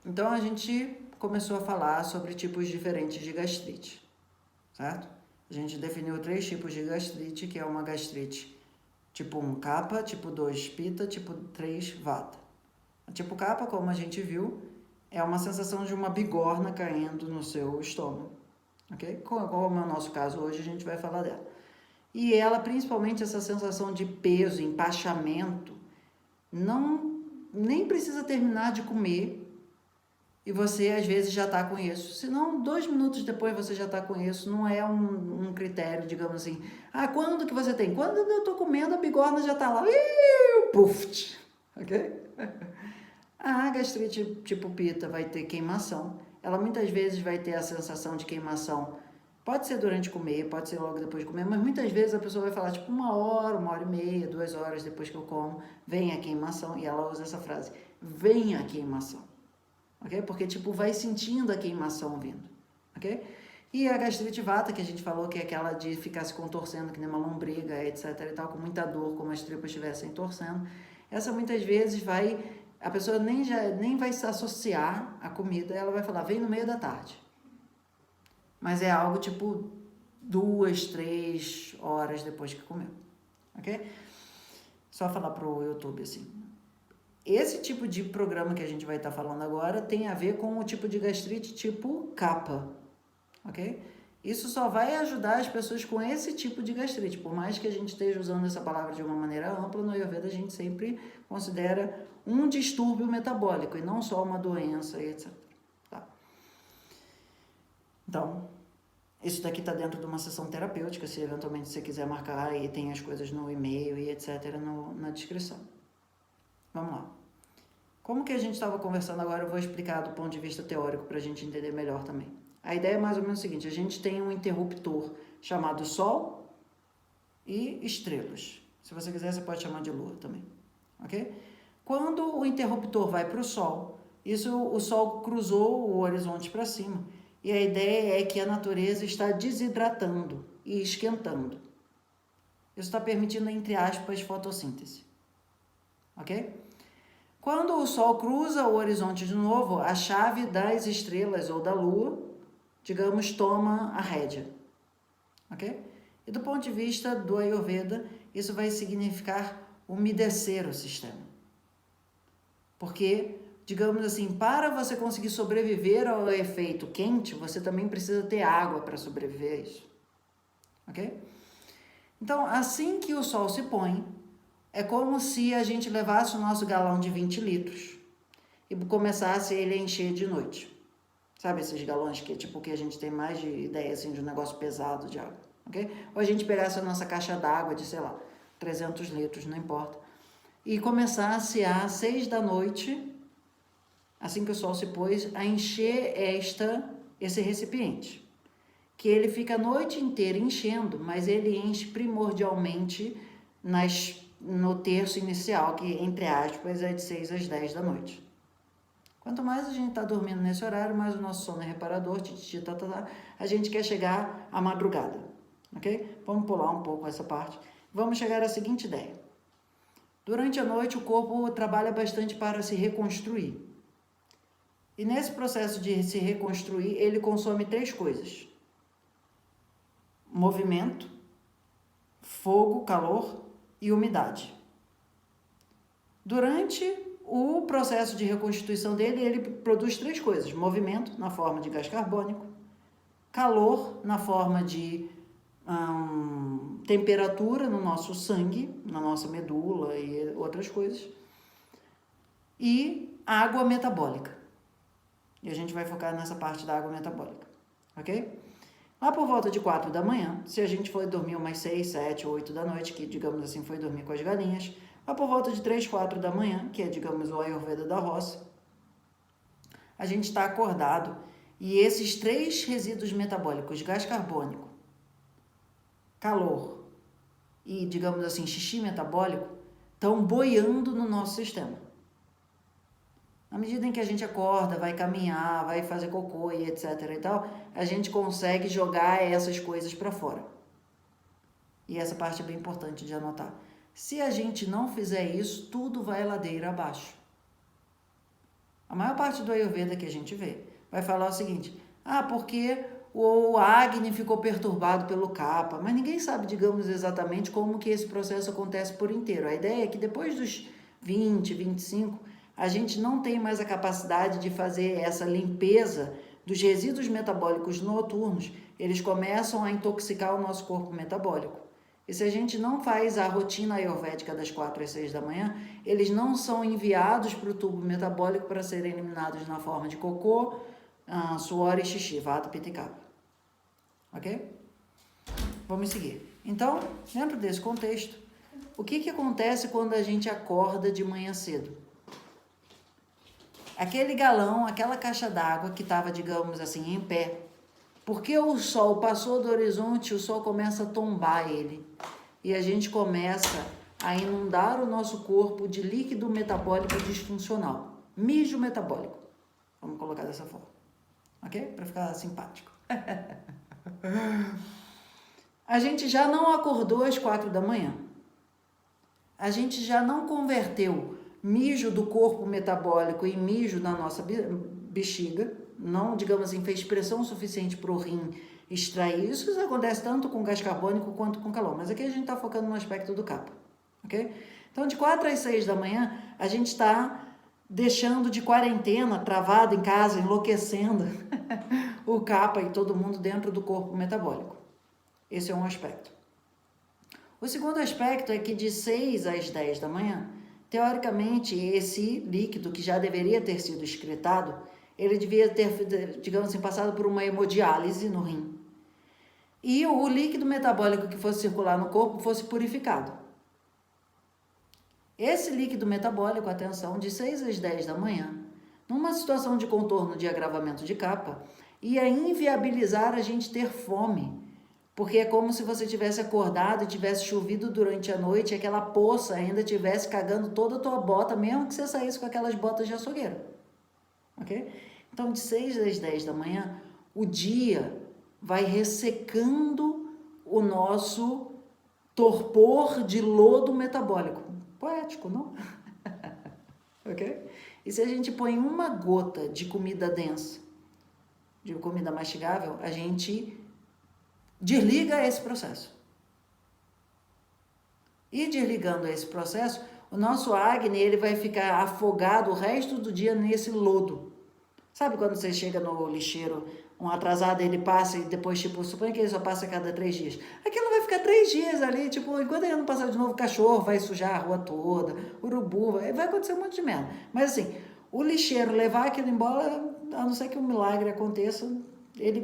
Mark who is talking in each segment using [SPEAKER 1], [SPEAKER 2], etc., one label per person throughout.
[SPEAKER 1] Então, a gente começou a falar sobre tipos diferentes de gastrite, certo? A gente definiu 3 tipos de gastrite, que é uma gastrite tipo 1 kapha, tipo 2 pitta, tipo 3 vata. A tipo kapha, como a gente viu, é uma sensação de uma bigorna caindo no seu estômago, ok? Como é o nosso caso hoje, a gente vai falar dela. E ela, principalmente essa sensação de peso, empachamento, nem precisa terminar de comer e você às vezes já está com isso. Se não, 2 minutos depois você já está com isso. Não é um critério, digamos assim. Ah, quando que você tem? Quando eu estou comendo, a bigorna já está lá. Puf! Ok? A gastrite tipo pita vai ter queimação. Ela muitas vezes vai ter a sensação de queimação. Pode ser durante comer, pode ser logo depois de comer, mas muitas vezes a pessoa vai falar tipo 1 hora, 1 hora e meia, 2 horas depois que eu como, vem a queimação. E ela usa essa frase, vem a queimação. Ok? Porque tipo vai sentindo a queimação vindo. Ok? E a gastrite vata, que a gente falou que é aquela de ficar se contorcendo que nem uma lombriga, etc e tal, com muita dor, como as tripas estivessem torcendo. Essa muitas vezes a pessoa nem vai se associar à comida, ela vai falar, vem no meio da tarde. Mas é algo tipo 2, 3 horas depois que comeu, ok? Só falar pro YouTube assim. Esse tipo de programa que a gente vai estar falando agora tem a ver com o tipo de gastrite tipo kapha, ok? Isso só vai ajudar as pessoas com esse tipo de gastrite. Por mais que a gente esteja usando essa palavra de uma maneira ampla, no Ayurveda a gente sempre considera um distúrbio metabólico e não só uma doença, etc. Tá? Então, isso daqui está dentro de uma sessão terapêutica, se eventualmente você quiser marcar, aí tem as coisas no e-mail e etc. na descrição. Vamos lá. Como que a gente estava conversando agora, eu vou explicar do ponto de vista teórico para a gente entender melhor também. A ideia é mais ou menos o seguinte, a gente tem um interruptor chamado Sol e estrelas. Se você quiser, você pode chamar de Lua também, ok? Quando o interruptor vai para o Sol, o Sol cruzou o horizonte para cima, e a ideia é que a natureza está desidratando e esquentando. Isso está permitindo, entre aspas, fotossíntese, ok? Quando o Sol cruza o horizonte de novo, a chave das estrelas ou da Lua, digamos, toma a rédea, ok? E do ponto de vista do Ayurveda, isso vai significar umedecer o sistema. Porque, digamos assim, para você conseguir sobreviver ao efeito quente, você também precisa ter água para sobreviver a isso, ok? Então, assim que o Sol se põe, é como se a gente levasse o nosso galão de 20 litros e começasse ele a encher de noite. Sabe esses galões que tipo que a gente tem mais de ideia assim de um negócio pesado de água, ok? Ou a gente pegasse a nossa caixa d'água de, sei lá, 300 litros, não importa, e começasse às 6 da noite, assim que o sol se pôs, a encher esse recipiente. Que ele fica a noite inteira enchendo, mas ele enche primordialmente no terço inicial, que, entre aspas, é de 6 às 10 da noite. Quanto mais a gente está dormindo nesse horário, mais o nosso sono é reparador, a gente quer chegar à madrugada, ok? Vamos pular um pouco essa parte. Vamos chegar à seguinte ideia. Durante a noite, o corpo trabalha bastante para se reconstruir. E nesse processo de se reconstruir, ele consome 3 coisas. Movimento, fogo, calor e umidade. Durante o processo de reconstituição dele, ele produz 3 coisas. Movimento, na forma de gás carbônico. Calor, na forma de temperatura no nosso sangue, na nossa medula e outras coisas. E água metabólica. E a gente vai focar nessa parte da água metabólica, ok? Lá por volta de 4 da manhã, se a gente for dormir umas 6, 7 ou 8 da noite, que digamos assim foi dormir com as galinhas, lá por volta de 3, 4 da manhã, que é digamos o Ayurveda da roça, a gente está acordado e esses 3 resíduos metabólicos, gás carbônico, calor e digamos assim xixi metabólico, estão boiando no nosso sistema. Na medida em que a gente acorda, vai caminhar, vai fazer cocô e etc e tal, a gente consegue jogar essas coisas para fora. E essa parte é bem importante de anotar. Se a gente não fizer isso, tudo vai ladeira abaixo. A maior parte do Ayurveda que a gente vê vai falar o seguinte: porque o Agni ficou perturbado pelo Kapha, mas ninguém sabe, digamos, exatamente como que esse processo acontece por inteiro. A ideia é que depois dos 20, 25, a gente não tem mais a capacidade de fazer essa limpeza dos resíduos metabólicos noturnos, eles começam a intoxicar o nosso corpo metabólico. E se a gente não faz a rotina ayurvédica das 4 às 6 da manhã, eles não são enviados para o tubo metabólico para serem eliminados na forma de cocô, suor e xixi, vata, pitta e kapha. Ok? Vamos seguir. Então, dentro desse contexto, o que acontece quando a gente acorda de manhã cedo? Aquele galão, aquela caixa d'água que estava, digamos assim, em pé, porque o sol passou do horizonte, o sol começa a tombar ele. E a gente começa a inundar o nosso corpo de líquido metabólico disfuncional. Mijo metabólico. Vamos colocar dessa forma. Ok? Para ficar simpático. A gente já não acordou às 4 da manhã. A gente já não converteu mijo do corpo metabólico em mijo na nossa bexiga. Não, digamos assim, fez pressão suficiente para o rim extrair. Isso acontece tanto com gás carbônico quanto com calor. Mas aqui a gente está focando no aspecto do Kapha. Ok? Então, de 4 às 6 da manhã, a gente está deixando de quarentena, travado em casa, enlouquecendo o Kapha e todo mundo dentro do corpo metabólico. Esse é um aspecto. O segundo aspecto é que de 6 às 10 da manhã, teoricamente, esse líquido que já deveria ter sido excretado, ele devia ter, digamos assim, passado por uma hemodiálise no rim. E o líquido metabólico que fosse circular no corpo fosse purificado. Esse líquido metabólico, atenção, de 6 às 10 da manhã, numa situação de contorno de agravamento de Kapha, ia inviabilizar a gente ter fome. Porque é como se você tivesse acordado e tivesse chovido durante a noite e aquela poça ainda tivesse cagando toda a tua bota, mesmo que você saísse com aquelas botas de açougueiro. Ok? Então, de 6 às 10 da manhã, o dia vai ressecando o nosso torpor de lodo metabólico. Poético, não? Ok? E se a gente põe uma gota de comida densa, de comida mastigável, a gente desliga esse processo. E desligando esse processo, o nosso Agni, ele vai ficar afogado o resto do dia nesse lodo. Sabe quando você chega no lixeiro, um atrasado, ele passa e depois, tipo, suponha que ele só passa a cada 3 dias. Aquilo vai ficar 3 dias ali, tipo, enquanto ele não passar de novo, o cachorro vai sujar a rua toda, urubu, vai acontecer um monte de merda. Mas assim, o lixeiro levar aquilo embora, a não ser que um milagre aconteça,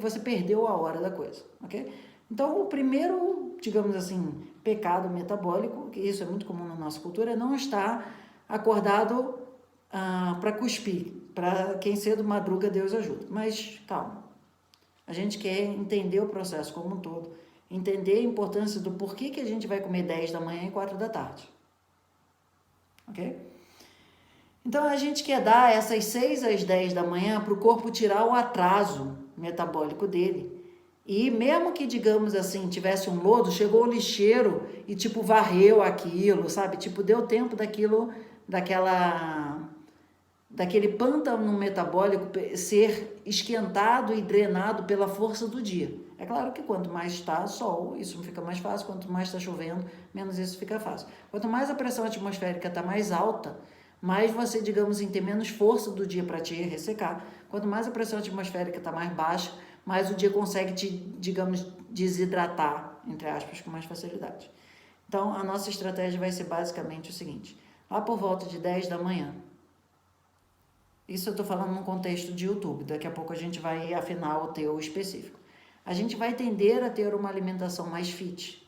[SPEAKER 1] você perdeu a hora da coisa, ok? Então, o primeiro, digamos assim, pecado metabólico, que isso é muito comum na nossa cultura, é não estar acordado para cuspir. Para quem cedo madruga, Deus ajuda. Mas calma. A gente quer entender o processo como um todo. Entender a importância do porquê que a gente vai comer 10 da manhã e 4 da tarde. Ok? Então, a gente quer dar essas 6 às 10 da manhã para o corpo tirar o atraso metabólico dele. E mesmo que, digamos assim, tivesse um lodo, chegou o lixeiro e, tipo, varreu aquilo, sabe? Tipo, deu tempo daquele pântano metabólico ser esquentado e drenado pela força do dia. É claro que quanto mais está sol, isso fica mais fácil, quanto mais está chovendo, menos isso fica fácil. Quanto mais a pressão atmosférica está mais alta, mais você, digamos assim, tem menos força do dia para te ressecar. Quanto mais a pressão atmosférica está mais baixa, mais o dia consegue te, digamos, desidratar, entre aspas, com mais facilidade. Então, a nossa estratégia vai ser basicamente o seguinte: lá por volta de 10 da manhã, isso eu estou falando num contexto de YouTube, daqui a pouco a gente vai afinar o teu específico. A gente vai tender a ter uma alimentação mais fit,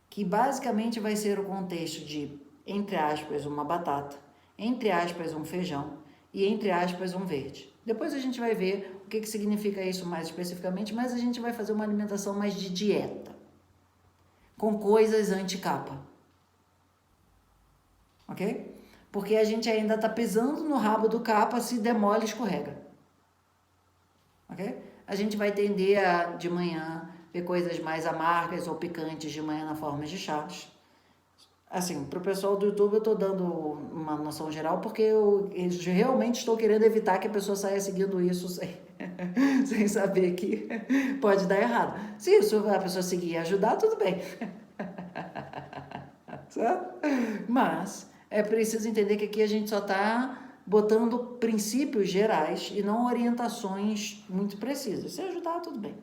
[SPEAKER 1] que basicamente vai ser o contexto de, entre aspas, uma batata, entre aspas, um feijão e, entre aspas, um verde. Depois a gente vai ver o que significa isso mais especificamente, mas a gente vai fazer uma alimentação mais de dieta, com coisas anti-Kapha. Ok? Porque a gente ainda está pisando no rabo do Kapha, se demole, escorrega. Ok? A gente vai tender a, de manhã, ver coisas mais amargas ou picantes de manhã na forma de chás. Assim, para o pessoal do YouTube eu estou dando uma noção geral porque eu realmente estou querendo evitar que a pessoa saia seguindo isso sem saber que pode dar errado. Se isso a pessoa seguir e ajudar, tudo bem. Mas é preciso entender que aqui a gente só está botando princípios gerais e não orientações muito precisas. Se ajudar, tudo bem.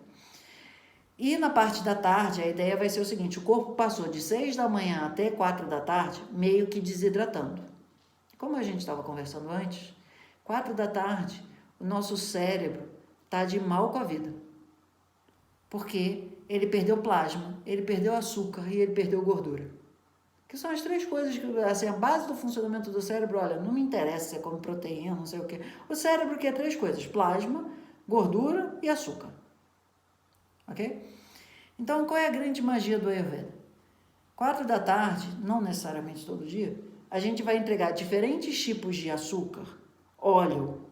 [SPEAKER 1] E na parte da tarde, a ideia vai ser o seguinte, o corpo passou de 6 da manhã até 4 da tarde, meio que desidratando. Como a gente estava conversando antes, 4 da tarde, o nosso cérebro está de mal com a vida. Porque ele perdeu plasma, ele perdeu açúcar e ele perdeu gordura. Que são as três coisas que, assim, a base do funcionamento do cérebro, olha, não me interessa se você come proteína, não sei o quê. O cérebro quer três coisas, plasma, gordura e açúcar. Ok? Então, qual é a grande magia do Ayurveda? 4 da tarde, não necessariamente todo dia, a gente vai entregar diferentes tipos de açúcar, óleo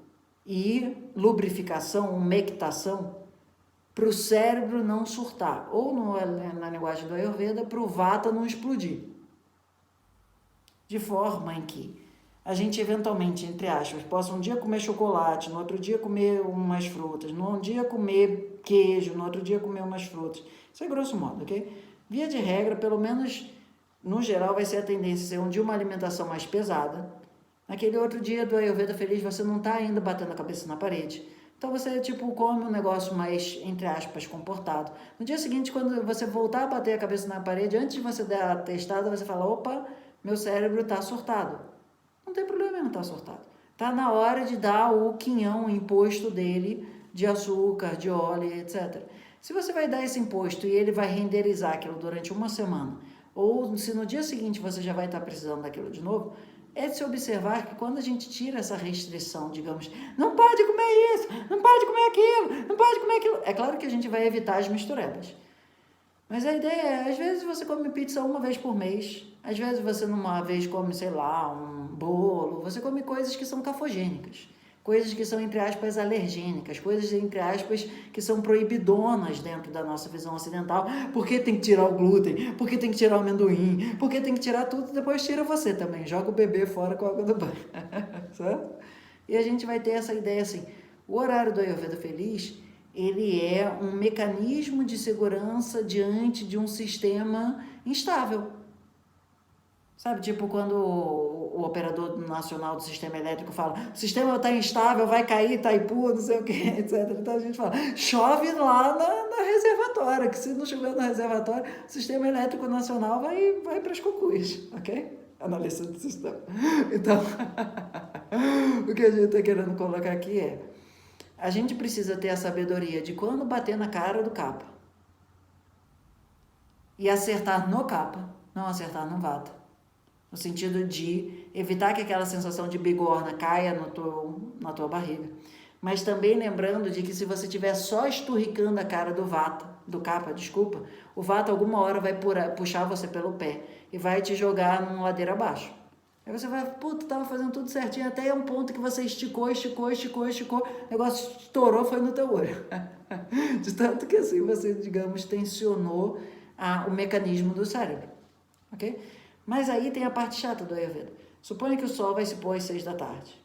[SPEAKER 1] e lubrificação, umectação, para o cérebro não surtar, ou na linguagem do Ayurveda, para o vata não explodir. De forma em que a gente eventualmente, entre aspas, possa um dia comer chocolate, no outro dia comer umas frutas, no dia comer queijo, no outro dia comer umas frutas. Isso é grosso modo, ok? Via de regra, pelo menos no geral, vai ser a tendência a ser um dia uma alimentação mais pesada. Naquele outro dia do Ayurveda Feliz, você não está ainda batendo a cabeça na parede. Então você, tipo, come um negócio mais, entre aspas, comportado. No dia seguinte, quando você voltar a bater a cabeça na parede, antes de você dar a testada, você fala, opa, meu cérebro está surtado. Não tem problema não estar surtado. Está na hora de dar o quinhão, o imposto dele de açúcar, de óleo, etc. Se você vai dar esse imposto e ele vai renderizar aquilo durante uma semana, ou se no dia seguinte você já vai estar precisando daquilo de novo, é de se observar que quando a gente tira essa restrição, digamos, não pode comer isso, não pode comer aquilo, não pode comer aquilo. É claro que a gente vai evitar as misturebas. Mas a ideia é, às vezes você come pizza uma vez por mês, às vezes você numa vez come, sei lá, um bolo, você come coisas que são cafogênicas, coisas que são, entre aspas, alergênicas, coisas, entre aspas, que são proibidonas dentro da nossa visão ocidental, porque tem que tirar o glúten, porque tem que tirar o amendoim, porque tem que tirar tudo, depois tira você também, joga o bebê fora com a água do banho, certo? E a gente vai ter essa ideia assim, o horário do Ayurveda Feliz, ele é um mecanismo de segurança diante de um sistema instável. Sabe, tipo quando o operador nacional do sistema elétrico fala, o sistema está instável, vai cair Itaipu, não sei o que, etc. Então a gente fala, chove lá na reservatória, que se não chover na reservatória, o sistema elétrico nacional vai para as cucuias, ok? Analista do sistema. Então, o que a gente está querendo colocar aqui é, a gente precisa ter a sabedoria de quando bater na cara do capa e acertar no capa, não acertar no vata. No sentido de evitar que aquela sensação de bigorna caia na tua barriga. Mas também lembrando de que se você estiver só esturricando a cara do capa, o vata alguma hora vai puxar você pelo pé e vai te jogar numa ladeira abaixo. Aí você vai, puta, tava fazendo tudo certinho, até um ponto que você esticou, o negócio estourou, foi no teu olho. De tanto que assim você, digamos, tensionou o mecanismo do cérebro, ok? Mas aí tem a parte chata do Ayurveda. Suponha que o sol vai se pôr às 6 da tarde.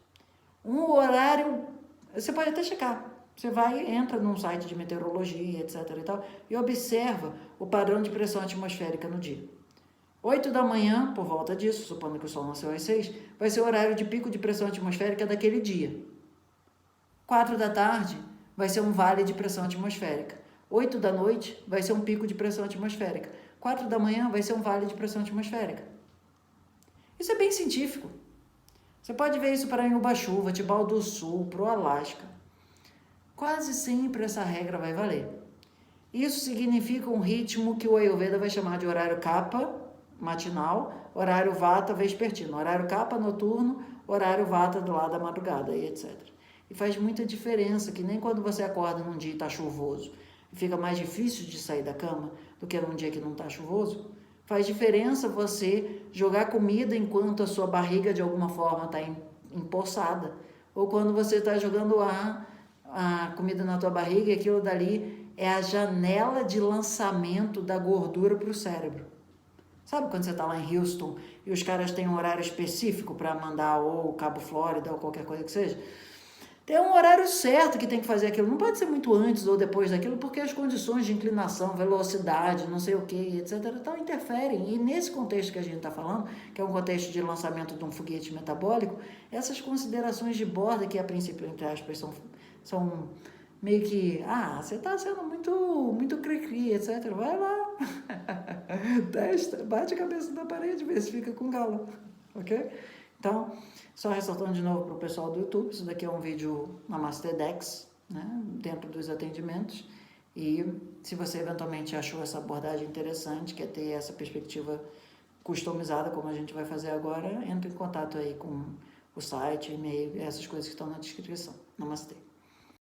[SPEAKER 1] Um horário, você pode até checar. Você entra num site de meteorologia, etc. e tal, e observa o padrão de pressão atmosférica no dia. 8 da manhã, por volta disso, supondo que o sol nasceu às 6, vai ser o horário de pico de pressão atmosférica daquele dia. 4 da tarde vai ser um vale de pressão atmosférica. 8 da noite vai ser um pico de pressão atmosférica. 4 da manhã vai ser um vale de pressão atmosférica. Isso é bem científico. Você pode ver isso para Inuba-Chuva, Tibau do Sul, para o Alasca. Quase sempre essa regra vai valer. Isso significa um ritmo que o Ayurveda vai chamar de horário kapha, matinal, horário vata, vespertino, horário kapha, noturno, horário vata do lado da madrugada, e etc. E faz muita diferença, que nem quando você acorda num dia e está chuvoso, e fica mais difícil de sair da cama do que num dia que não está chuvoso. Faz diferença você jogar comida enquanto a sua barriga de alguma forma está empoçada. Ou quando você está jogando a comida na tua barriga e aquilo dali é a janela de lançamento da gordura para o cérebro. Sabe quando você está lá em Houston e os caras têm um horário específico para mandar ou Cabo Flórida ou qualquer coisa que seja? Tem um horário certo que tem que fazer aquilo. Não pode ser muito antes ou depois daquilo, porque as condições de inclinação, velocidade, não sei o que, etc., então interferem. E nesse contexto que a gente está falando, que é um contexto de lançamento de um foguete metabólico, essas considerações de borda, que a princípio, entre aspas, são meio que, você está sendo muito cri-cri, etc., vai lá, testa, bate a cabeça na parede, vê se fica com galo, ok? Então, só ressaltando de novo para o pessoal do YouTube, isso daqui é um vídeo Namaste Dex, né, dentro dos atendimentos, e se você eventualmente achou essa abordagem interessante, quer ter essa perspectiva customizada, como a gente vai fazer agora, entre em contato aí com o site, e-mail, essas coisas que estão na descrição. Namastê.